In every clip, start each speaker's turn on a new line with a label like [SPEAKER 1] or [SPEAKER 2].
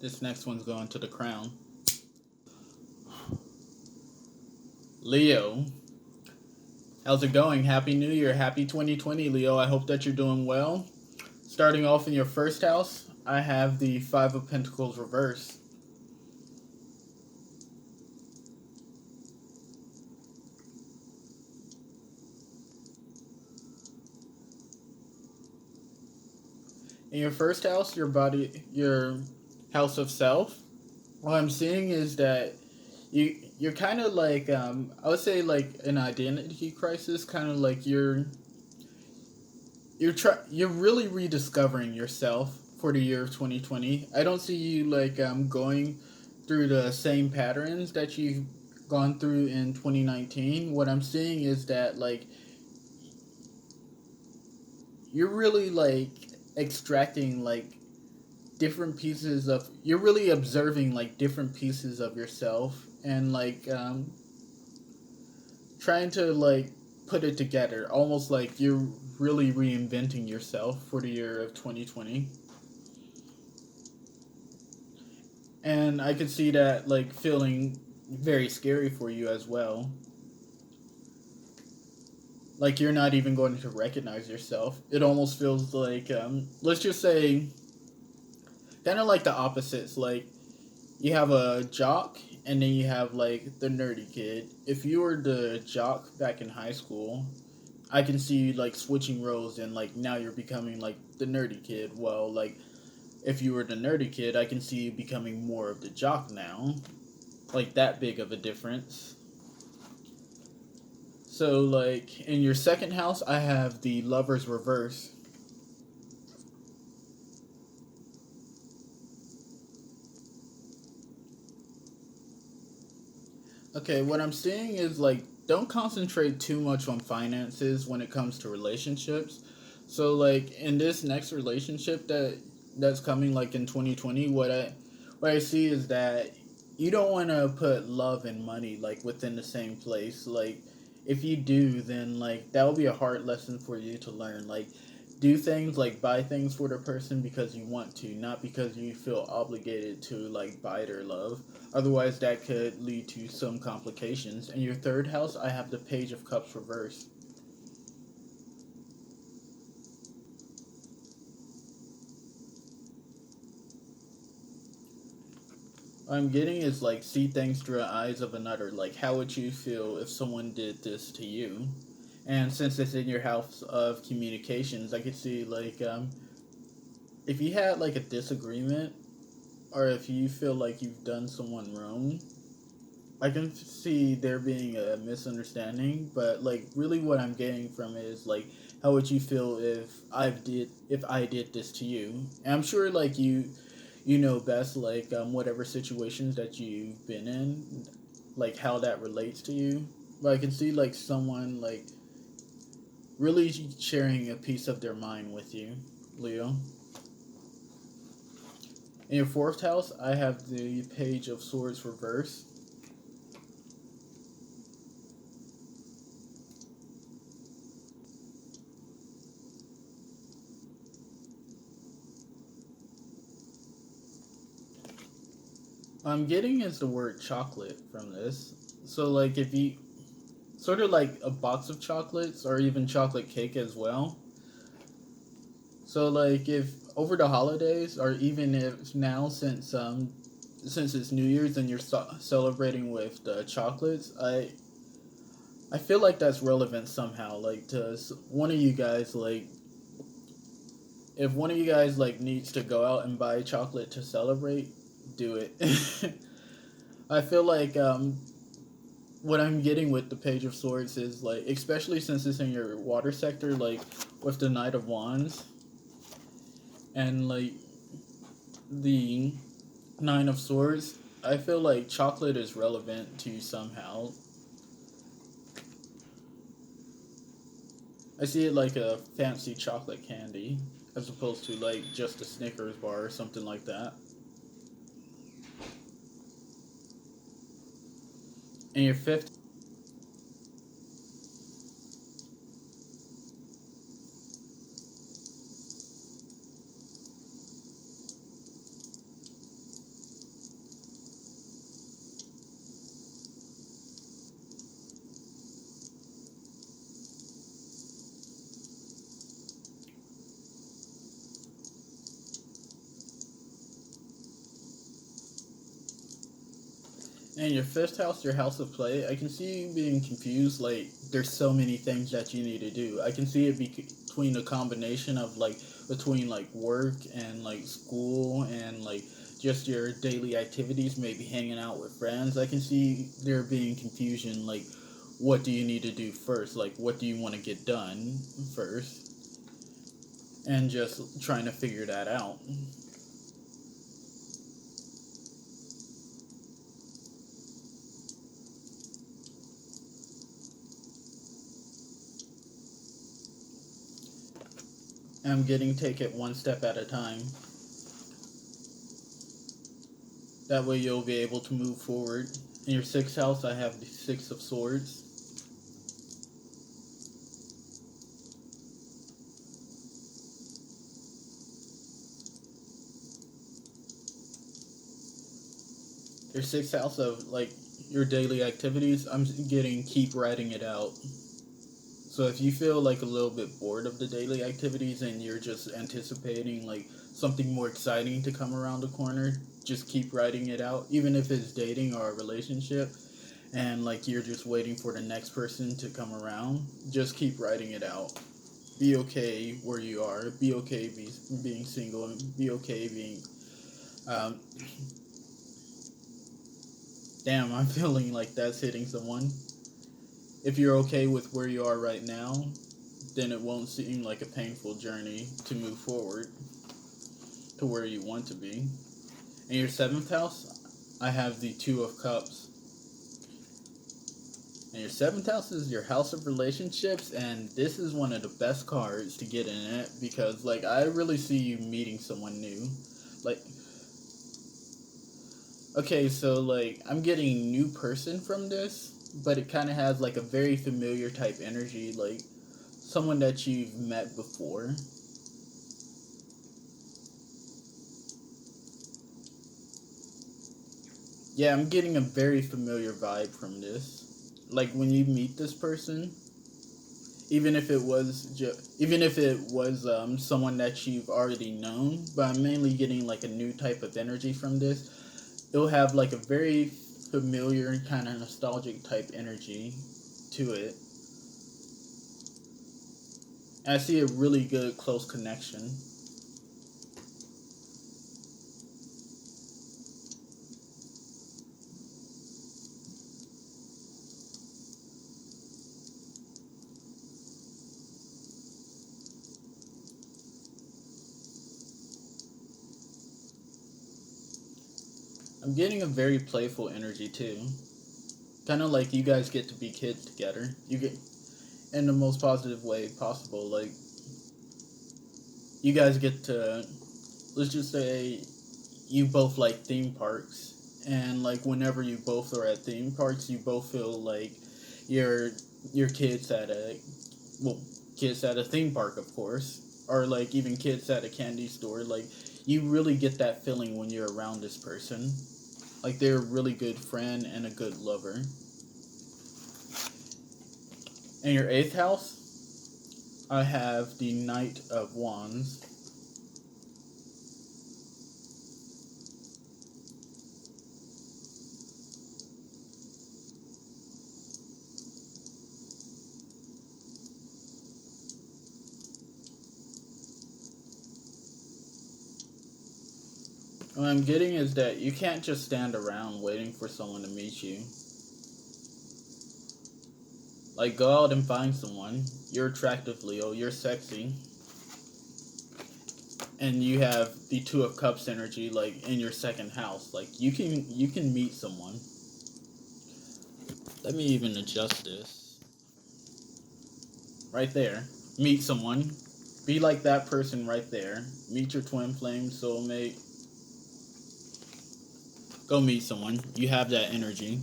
[SPEAKER 1] This next one's going to the crown. Leo, how's it going? Happy New Year. Happy 2020, Leo. I hope that you're doing well. Starting off in your first house, I have the Five of Pentacles reverse. In your first house, your house of self, what I'm seeing is that you're kind of like I would say like an identity crisis, kind of like you're really rediscovering yourself for the year of 2020. I don't see you like going through the same patterns that you've gone through in 2019. What I'm seeing is that like you're really like extracting like different pieces of you're really observing like different pieces of yourself and like trying to like put it together, almost like you're really reinventing yourself for the year of 2020. And I could see that like feeling very scary for you as well. Like you're not even going to recognize yourself. It almost feels like let's just say kind of like the opposites. Like you have a jock and then you have like the nerdy kid. If you were the jock back in high school, I can see you like switching roles and like now you're becoming like the nerdy kid. Well, like if you were the nerdy kid, I can see you becoming more of the jock now. Like that big of a difference. So like in your second house, I have the Lovers reverse. Okay, what I'm seeing is like don't concentrate too much on finances when it comes to relationships. So like in this next relationship that's coming like in 2020, what I see is that you don't want to put love and money like within the same place. Like if you do, then like that will be a hard lesson for you to learn. Like do things like buy things for the person because you want to, not because you feel obligated to like buy their love. Otherwise, that could lead to some complications. In your third house, I have the Page of Cups reversed. What I'm getting is like see things through the eyes of another. Like, how would you feel if someone did this to you? And since it's in your house of communications, I could see like if you had like a disagreement or if you feel like you've done someone wrong, I can see there being a misunderstanding, but like really what I'm getting from it is like how would you feel if I did this to you? And I'm sure like you know best like whatever situations that you've been in, like how that relates to you. But I can see like someone like really sharing a piece of their mind with you, Leo. In your fourth house, I have the Page of Swords reverse. I'm getting is the word chocolate from this. So like if you sort of like a box of chocolates or even chocolate cake as well. So like if over the holidays or even if now since it's New Year's and you're celebrating with the chocolates, I feel like that's relevant somehow. Like to one of you guys like if one of you guys like needs to go out and buy chocolate to celebrate, do it. I feel like what I'm getting with the Page of Swords is like, especially since it's in your water sector, like with the Knight of Wands and like the Nine of Swords, I feel like chocolate is relevant to you somehow. I see it like a fancy chocolate candy as opposed to like just a Snickers bar or something like that. And your fifth, And your fifth house, your house of play, I can see you being confused. Like, there's so many things that you need to do. I can see it between a combination of like between like work and like school and like just your daily activities, maybe hanging out with friends. I can see there being confusion. Like, what do you need to do first? Like, what do you want to get done first? And just trying to figure that out. I'm getting take it one step at a time. That way you'll be able to move forward. In your sixth house, I have the Six of Swords. Your sixth house of like your daily activities, I'm getting keep writing it out. So if you feel like a little bit bored of the daily activities and you're just anticipating like something more exciting to come around the corner, just keep writing it out. Even if it's dating or a relationship and like you're just waiting for the next person to come around, just keep writing it out. Be okay where you are. Be okay being single and be okay being um, damn, I'm feeling like that's hitting someone. If you're okay with where you are right now, then it won't seem like a painful journey to move forward to where you want to be. In your seventh house, I have the Two of Cups. And your seventh house is your house of relationships, and this is one of the best cards to get in it because, like, I really see you meeting someone new. Like, okay, so, like, I'm getting new person from this, but it kind of has, like, a very familiar type energy, like, someone that you've met before. Yeah, I'm getting a very familiar vibe from this. Like, when you meet this person, even if it was someone that you've already known, but I'm mainly getting like a new type of energy from this. It'll have like a very familiar kind of nostalgic type energy to it. And I see a really good close connection. I'm getting a very playful energy too. Kind of like you guys get to be kids together. You get in the most positive way possible. Like you guys get to, let's just say you both like theme parks, and like whenever you both are at theme parks you both feel like you're you're kids at a, well, kids at a theme park of course, or like even kids at a candy store. Like you really get that feeling when you're around this person, like they're a really good friend and a good lover. In your eighth house, I have the Knight of Wands. What I'm getting is that you can't just stand around waiting for someone to meet you. Like, go out and find someone. You're attractive, Leo. You're sexy. And you have the Two of Cups energy, like, in your second house. Like, you can meet someone. Let me even adjust this. Right there. Meet someone. Be like that person right there. Meet your twin flame soulmate. Go meet someone. You have that energy.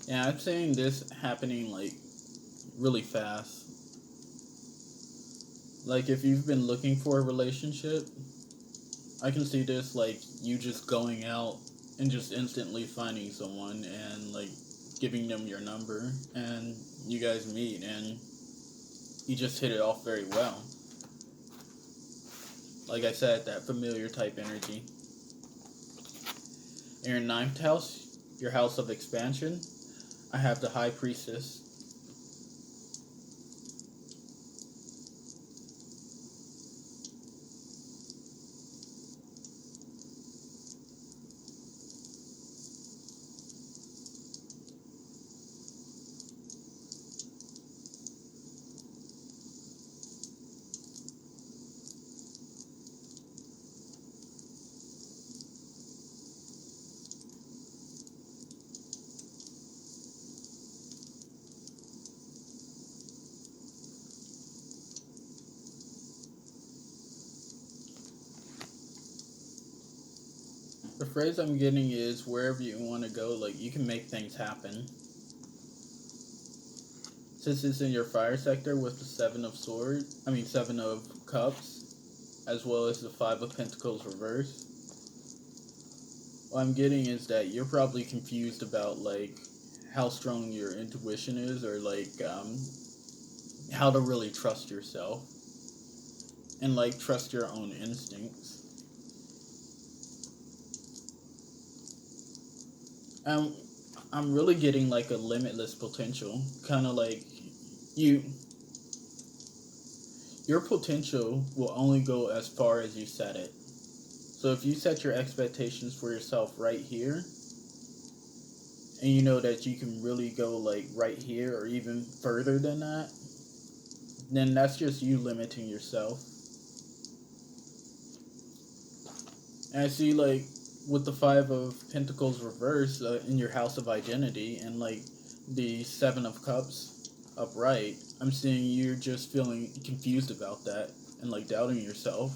[SPEAKER 1] Yeah, I'm saying this happening, like, really fast. Like, if you've been looking for a relationship, I can see this like you just going out and just instantly finding someone and like giving them your number and you guys meet and you just hit it off very well. Like I said, that familiar type energy. In your ninth house, your house of expansion, I have the High Priestess. The phrase I'm getting is wherever you want to go, like you can make things happen. Since it's in your fire sector with the Seven of Cups, as well as the Five of Pentacles reverse, what I'm getting is that you're probably confused about like how strong your intuition is, or like how to really trust yourself and like trust your own instincts. Um, I'm really getting like a limitless potential, kind of like you. Your potential will only go as far as you set it. So if you set your expectations for yourself right here, and you know that you can really go like right here or even further than that, then that's just you limiting yourself. And I see like with the Five of Pentacles reverse in your house of identity, and like the Seven of Cups upright, I'm seeing you're just feeling confused about that and like doubting yourself.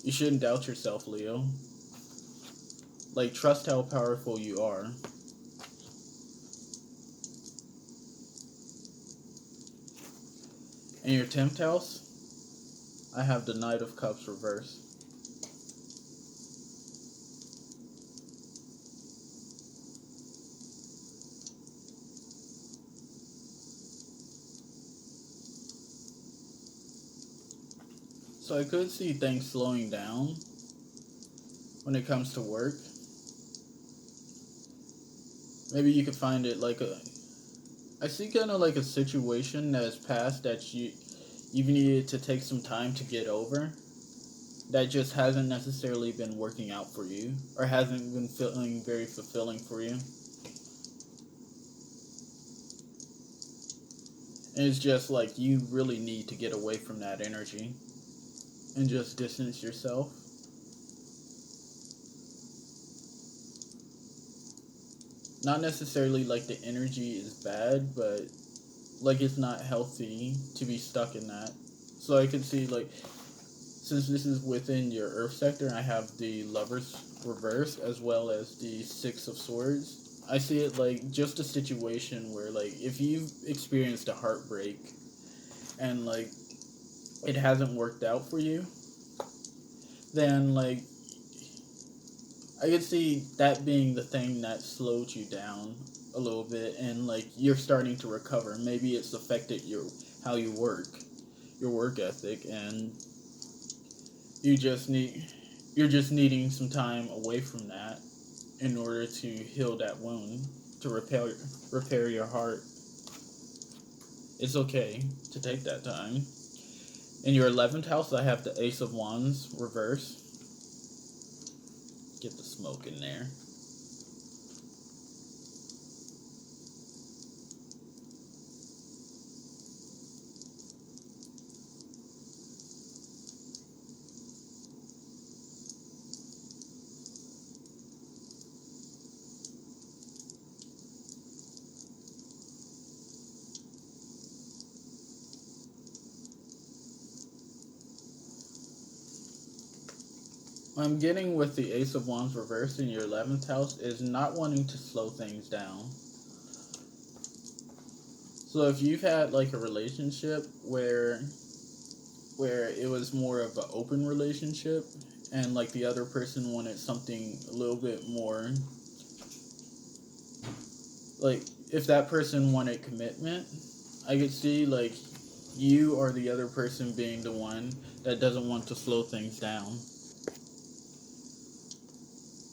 [SPEAKER 1] You shouldn't doubt yourself, Leo. Like, trust how powerful you are. In your 10th house, I have the Knight of Cups reverse. So I could see things slowing down when it comes to work. Maybe you could find it like a. I see kind of like a situation that has passed that you've needed to take some time to get over. That just hasn't necessarily been working out for you, or hasn't been feeling very fulfilling for you. And it's just like you really need to get away from that energy and just distance yourself. Not necessarily like the energy is bad, but like it's not healthy to be stuck in that. So I can see like since this is within your earth sector, I have the Lovers reverse as well as the Six of Swords. I see it like just a situation where like if you've experienced a heartbreak and like it hasn't worked out for you, then like I could see that being the thing that slowed you down a little bit, and like you're starting to recover. Maybe it's affected your how you work, your work ethic, and you just need you're just needing some time away from that in order to heal that wound, to repair your heart. It's okay to take that time. In your 11th house, I have the Ace of Wands reverse. Get the smoke in there. What I'm getting with the Ace of Wands reversed in your 11th house is not wanting to slow things down. So if you've had like a relationship where it was more of an open relationship and like the other person wanted something a little bit more, like if that person wanted commitment, I could see like you or the other person being the one that doesn't want to slow things down.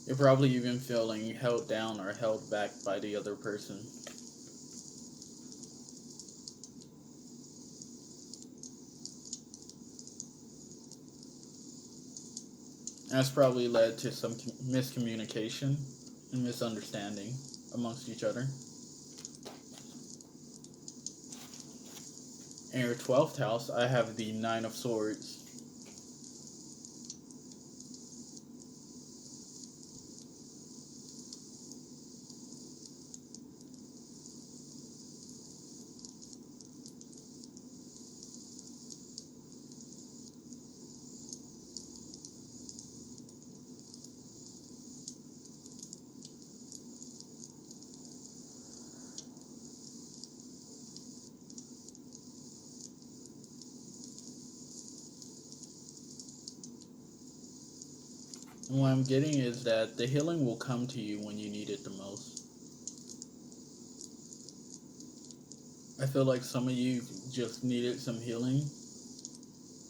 [SPEAKER 1] You're probably even feeling held down or held back by the other person. That's probably led to some miscommunication and misunderstanding amongst each other. In your 12th house, I have the Nine of Swords. And what I'm getting is that the healing will come to you when you need it the most. I feel like some of you just needed some healing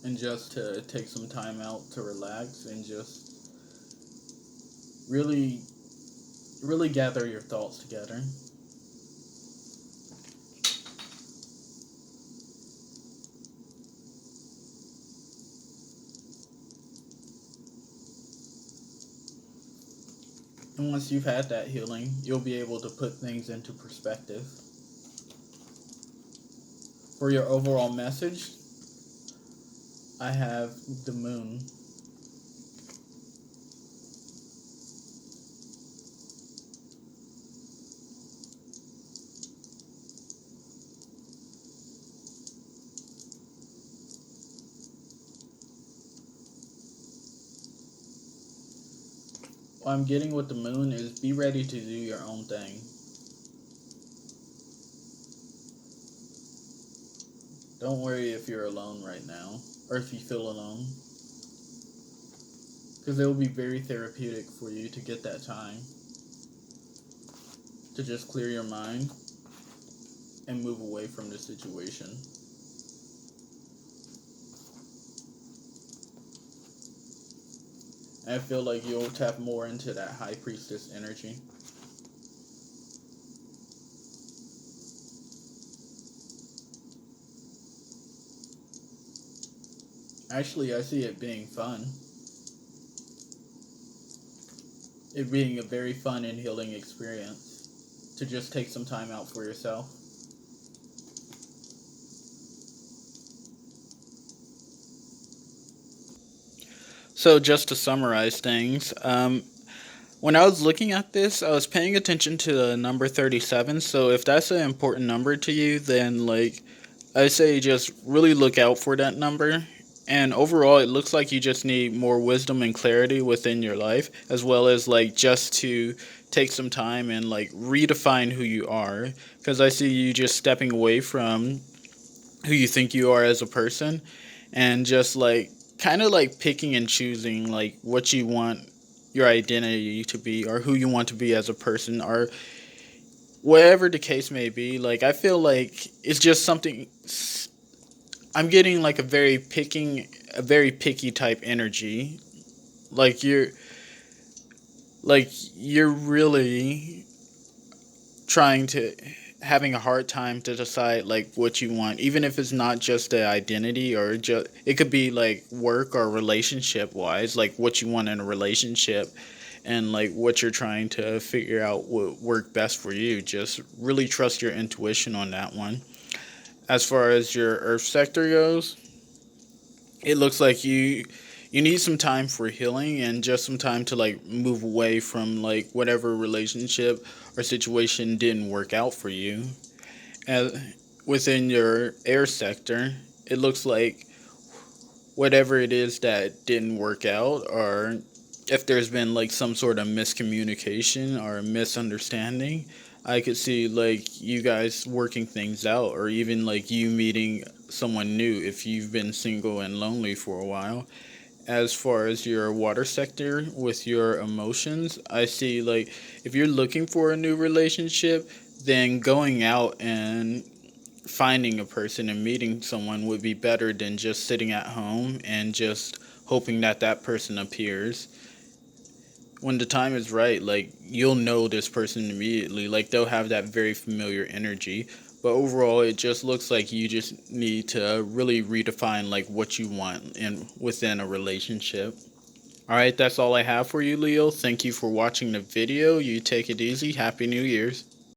[SPEAKER 1] and just to take some time out to relax and just really, really gather your thoughts together. And once you've had that healing, you'll be able to put things into perspective. For your overall message, I have the moon. What I'm getting with the moon is be ready to do your own thing. Don't worry if you're alone right now, or if you feel alone, because it will be very therapeutic for you to get that time to just clear your mind and move away from the situation. And I feel like you'll tap more into that high priestess energy. Actually, I see it being fun. It being a very fun and healing experience to just take some time out for yourself. So, just to summarize things, when I was looking at this, I was paying attention to the number 37. So, if that's an important number to you, then, like, I say just really look out for that number. And overall, it looks like you just need more wisdom and clarity within your life, as well as, like, just to take some time and, like, redefine who you are. Because I see you just stepping away from who you think you are as a person and just like kind of like picking and choosing like what you want your identity to be or who you want to be as a person or whatever the case may be. Like I feel like it's just something I'm getting like a very picky type energy. Like you're really trying to having a hard time to decide like what you want, even if it's not just the identity or just it could be like work or relationship wise, like what you want in a relationship and like what you're trying to figure out what work best for you. Just really trust your intuition on that one. As far as your earth sector goes, it looks like you need some time for healing and just some time to like move away from like whatever relationship or situation didn't work out for you. As within your air sector, it looks like whatever it is that didn't work out or if there's been like some sort of miscommunication or misunderstanding, I could see like you guys working things out or even like you meeting someone new if you've been single and lonely for a while. As far as your water sector with your emotions, I see like if you're looking for a new relationship, then going out and finding a person and meeting someone would be better than just sitting at home and just hoping that that person appears. When the time is right, like, you'll know this person immediately. Like, they'll have that very familiar energy. But overall, it just looks like you just need to really redefine like what you want in within a relationship. All right, that's all I have for you, Leo. Thank you for watching the video. You take it easy. Happy New Year's.